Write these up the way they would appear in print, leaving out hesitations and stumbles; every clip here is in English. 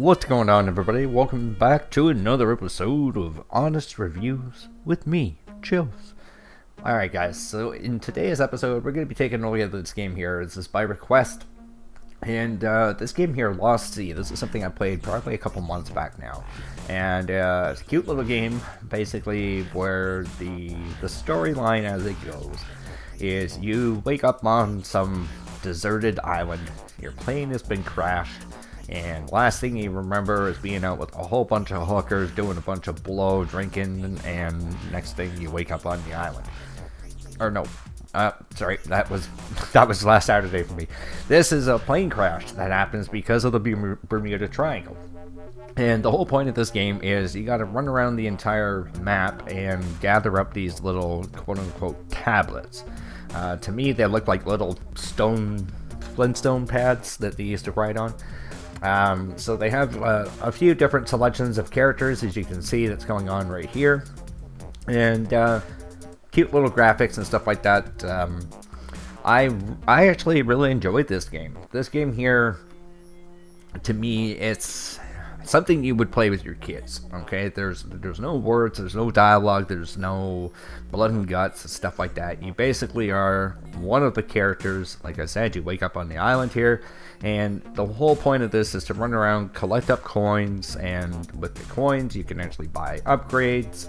What's going on, everybody? Welcome back to another episode of Honest Reviews with me, cHiLLs. Alright guys, so in today's episode we're going to be taking a look at this game here. This is by request. And this game here, Lost Sea, this is something I played probably a couple months back now. And it's a cute little game, basically, where the storyline as it goes is you wake up on some deserted island, your plane has been crashed, and last thing you remember is being out with a whole bunch of hookers doing a bunch of blow, drinking, and next thing you wake up on the island. Or no, sorry, that was last Saturday for me. This is a plane crash that happens because of the Bermuda Triangle. And the whole point of this game is you gotta run around the entire map and gather up these little quote-unquote tablets. To me, they look like little Flintstone pads that they used to write on. So they have a few different selections of characters, as you can see, that's going on right here. And cute little graphics and stuff like that. I actually really enjoyed this game. This game here, to me, it's something you would play with your kids. Okay, there's no words, there's no dialogue, there's no blood and guts and stuff like that. You basically are one of the characters. Like I said, you wake up on the island here, and the whole point of this is to run around, collect up coins, and with the coins you can actually buy upgrades.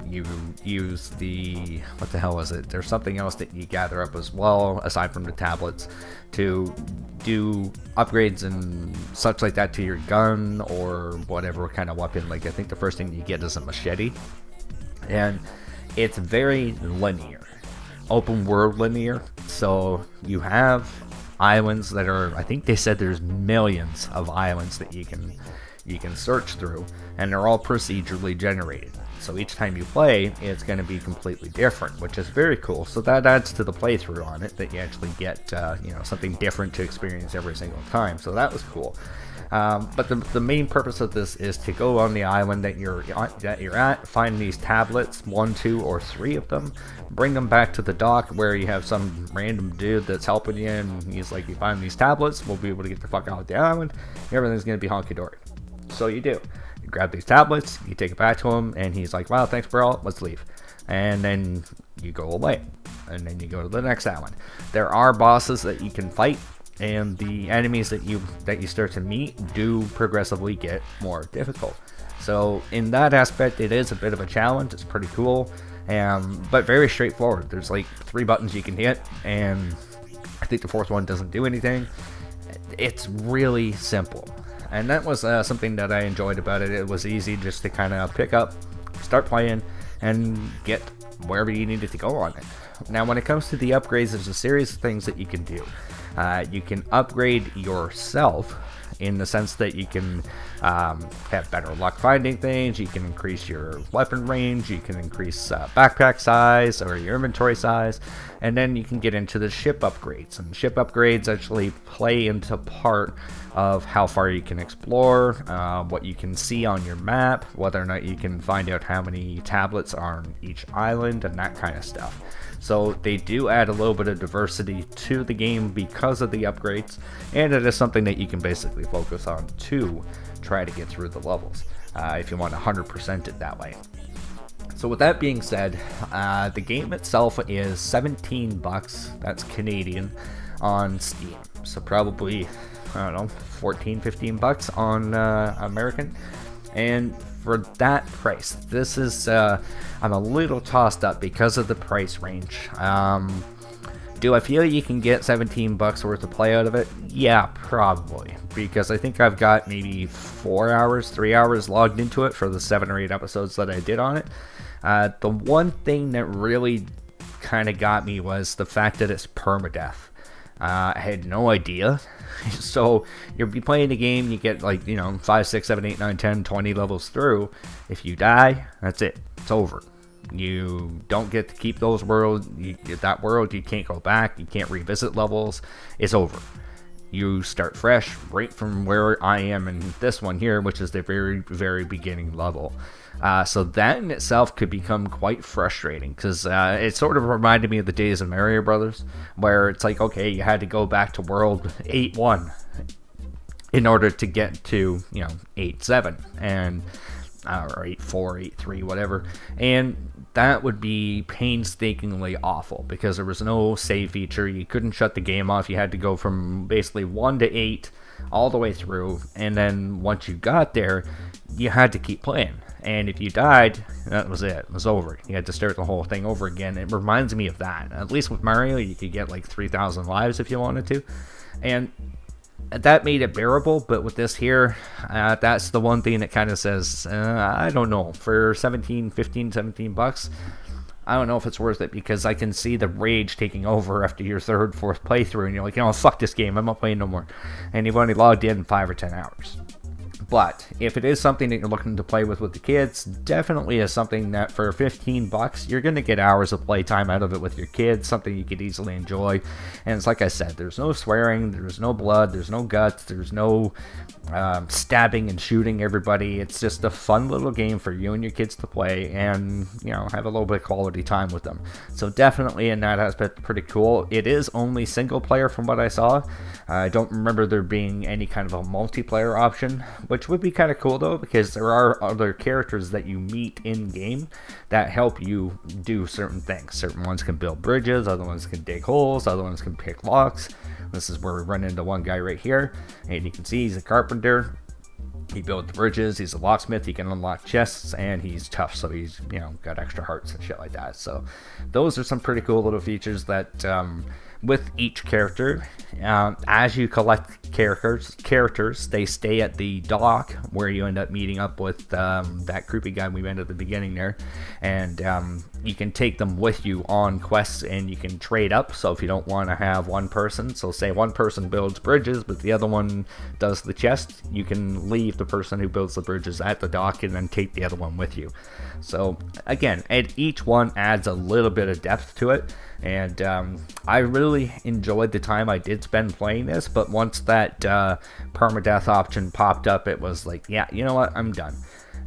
You use the, what the hell is it? There's something else that you gather up as well, aside from the tablets, to do upgrades and such like that to your gun or whatever kind of weapon. Like I think the first thing you get is a machete, and it's very linear, open world linear. So you have islands that are, I think they said there's millions of islands that you can search through, and they're all procedurally generated. So each time you play, it's going to be completely different, which is very cool. So that adds to the playthrough on it, that you actually get something different to experience every single time. So that was cool. But the main purpose of this is to go on the island that you're at, find these tablets, 1, 2, or 3 of them, bring them back to the dock where you have some random dude that's helping you, and he's like, you find these tablets, we'll be able to get the fuck out of the island, everything's going to be honky-dory. So you do. You grab these tablets, you take it back to him, and he's like, wow, thanks bro, let's leave. And then you go away, and then you go to the next island. There are bosses that you can fight, and the enemies that you start to meet do progressively get more difficult. So in that aspect, it is a bit of a challenge. It's pretty cool, but very straightforward. There's like 3 buttons you can hit, and I think the 4th one doesn't do anything. It's really simple. And that was something that I enjoyed about it. It was easy just to kind of pick up, start playing, and get wherever you needed to go on it. Now, when it comes to the upgrades, there's a series of things that you can do. You can upgrade yourself in the sense that you can have better luck finding things, you can increase your weapon range, you can increase backpack size or your inventory size, and then you can get into the ship upgrades. And ship upgrades actually play into part of how far you can explore, what you can see on your map, whether or not you can find out how many tablets are on each island, and that kind of stuff. So they do add a little bit of diversity to the game because of the upgrades, and it is something that you can basically focus on to try to get through the levels if you want to 100% it that way. So with that being said, the game itself is $17, that's Canadian, on Steam. So probably, I don't know, 14, 15 bucks on American. And for that price, this is, I'm a little tossed up because of the price range. Do I feel you can get 17 bucks worth of play out of it? Yeah, probably. Because I think I've got maybe 3 hours logged into it for the 7 or 8 episodes that I did on it. The one thing that really kind of got me was the fact that it's permadeath. I had no idea. So you'll be playing the game, you get like, 5, 6, 7, 8, 9, 10, 20 levels through. If you die, that's it. It's over. You don't get to keep those worlds. You get that world, you can't go back. You can't revisit levels. It's over. You start fresh right from where I am in this one here, which is the very, very beginning level. So that in itself could become quite frustrating, because it sort of reminded me of the days of Mario Brothers, where it's like, okay, you had to go back to world 8-1, in order to get to 8-7 and or 8-4, 8-3, whatever. And that would be painstakingly awful because there was no save feature. You couldn't shut the game off. You had to go from basically 1 to 8 all the way through, and then once you got there, you had to keep playing. And if you died, that was it. It was over. You had to start the whole thing over again. It reminds me of that. At least with Mario, you could get like 3,000 lives if you wanted to. And that made it bearable, but with this here, that's the one thing that kind of says, I don't know, for 17 bucks, I don't know if it's worth it, because I can see the rage taking over after your third, fourth playthrough, and you're like, fuck this game, I'm not playing no more, and you've only logged in 5 or 10 hours. But if it is something that you're looking to play with the kids, definitely is something that for 15 bucks, you're going to get hours of playtime out of it with your kids, something you could easily enjoy. And it's like I said, there's no swearing, there's no blood, there's no guts, there's no stabbing and shooting everybody. It's just a fun little game for you and your kids to play and, have a little bit of quality time with them. So definitely in that aspect, pretty cool. It is only single player from what I saw. I don't remember there being any kind of a multiplayer option, which would be kind of cool though, because there are other characters that you meet in game that help you do certain things. Certain ones can build bridges, other ones can dig holes, other ones can pick locks. This is where we run into one guy right here, and you can see he's a carpenter. He builds bridges, he's a locksmith, he can unlock chests, and he's tough, so he's, got extra hearts and shit like that. So those are some pretty cool little features that with each character, as you collect characters, they stay at the dock where you end up meeting up with that creepy guy we met at the beginning there, and you can take them with you on quests, and you can trade up. So if you don't want to have one person, so say one person builds bridges but the other one does the chest, you can leave the person who builds the bridges at the dock and then take the other one with you. So again, each one adds a little bit of depth to it. And I really enjoyed the time I did spend playing this, but once that permadeath option popped up, it was like, yeah, you know what, I'm done.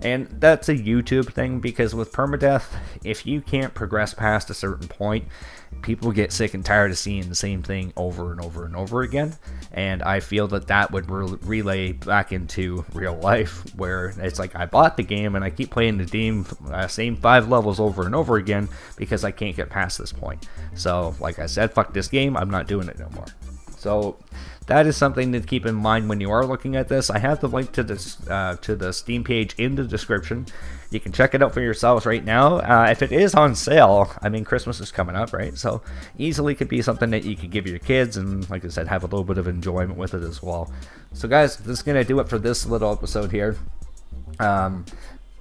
And that's a YouTube thing, because with permadeath, if you can't progress past a certain point, people get sick and tired of seeing the same thing over and over and over again. And I feel that would relay back into real life, where it's like, I bought the game and I keep playing the same 5 levels over and over again because I can't get past this point. So like I said, fuck this game, I'm not doing it no more. So that is something to keep in mind when you are looking at this. I have the link to this to the Steam page in the description. You can check it out for yourselves right now. If it is on sale, I mean, Christmas is coming up, right? So easily could be something that you could give your kids, and like I said, have a little bit of enjoyment with it as well. So guys, this is going to do it for this little episode here.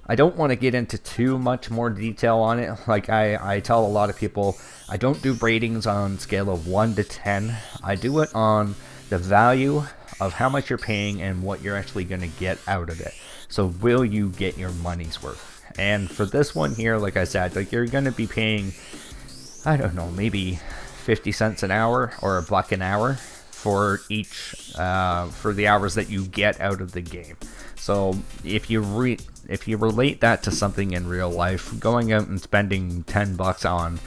I don't want to get into too much more detail on it. Like I tell a lot of people, I don't do ratings on scale of 1 to 10. I do it on the value of how much you're paying and what you're actually going to get out of it. So will you get your money's worth? And for this one here, like I said, like you're going to be paying, I don't know, maybe 50 cents an hour or $1 an hour for each for the hours that you get out of the game. So if you relate that to something in real life, going out and spending 10 bucks on,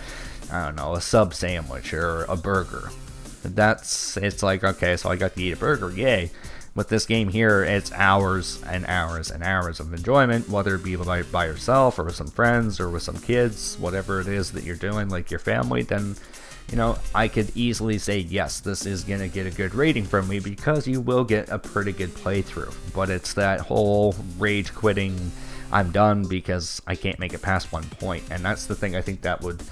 I don't know, a sub sandwich or a burger, it's like, okay, so I got to eat a burger, yay. With this game here, it's hours and hours and hours of enjoyment, whether it be by yourself or with some friends or with some kids, whatever it is that you're doing, like your family. Then, I could easily say, yes, this is going to get a good rating from me, because you will get a pretty good playthrough. But it's that whole rage quitting, I'm done because I can't make it past one point. And that's the thing I think that would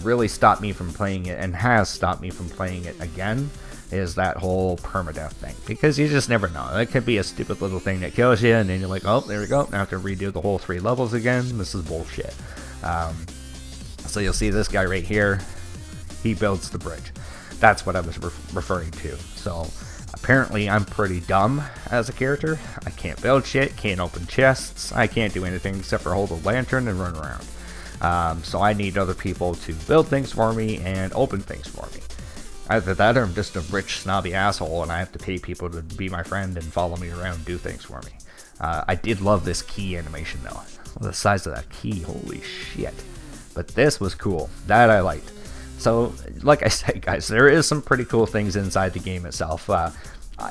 really stop me from playing it, and has stopped me from playing it again, is that whole permadeath thing. Because you just never know. It could be a stupid little thing that kills you, and then you're like, oh, there we go, now I have to redo the whole 3 levels again. This is bullshit. So you'll see this guy right here, he builds the bridge. That's what I was referring to. So apparently I'm pretty dumb as a character. I can't build shit, can't open chests, I can't do anything except for hold a lantern and run around. So I need other people to build things for me and open things for me. Either that, or I'm just a rich, snobby asshole and I have to pay people to be my friend and follow me around and do things for me. I did love this key animation though. The size of that key, holy shit. But this was cool. That I liked. So, like I said, guys, there is some pretty cool things inside the game itself.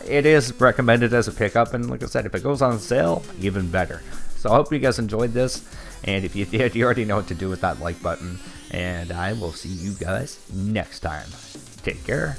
It is recommended as a pickup, and like I said, if it goes on sale, even better. So I hope you guys enjoyed this, and if you did, you already know what to do with that like button, and I will see you guys next time. Take care.